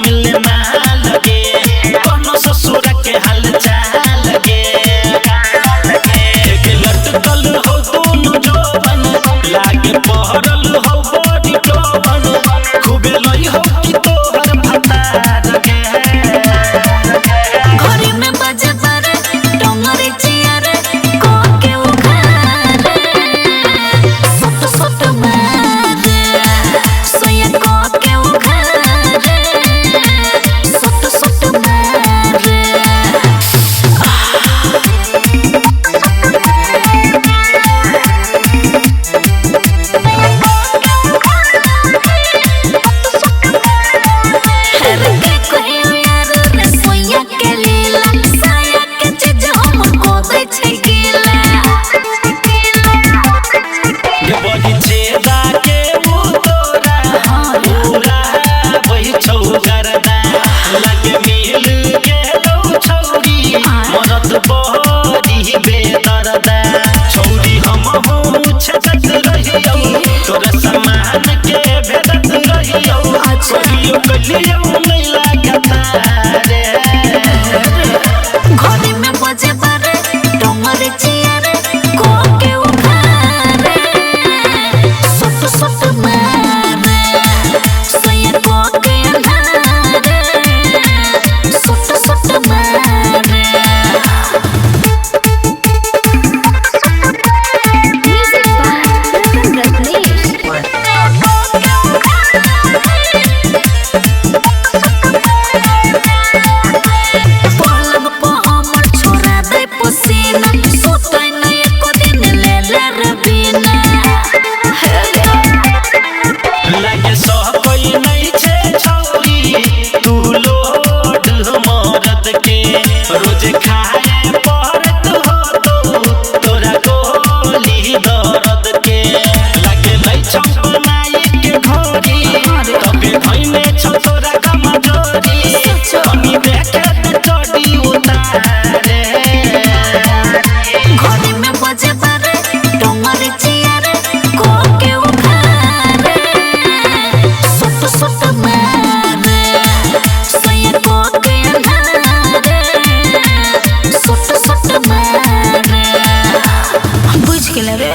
मिले माल गे कोनो ससुर के हाल चाल गे एक लटकल हो दोनों जोबन लागे पहरल हो बॉडी टोबन खूबे लई हो कि तोहर भतार गे घरे में बजे बारे डोंगरे चियारे को के उखारे सट सट मारे सोया को के उखारे सट सट मारे छौरी हम हूँ छटक रहियो तोरा समान के भेदत रहियो कहियो कलियो नहीं लागता रे घरे में बजे बारे डोंगरे चियारे को के उखारे सट सट मारे सोया को के अंधारे सट सट मारे लगे सो कोई नहीं छे छौरी तू लोड मरद के रोज खाए पड़त हो तो तोरा गोली दर्द के लगे लै छौ बनाई के घोरी तबे धइले छौ तोरा कमजोरी कनी देखे त चढ़ी उतारे घरे में बजे बारे डोंगरे चियारे को के उखारे सट सट मारे सोया को के अंधारे सट सट मारे बुझ गेल रे।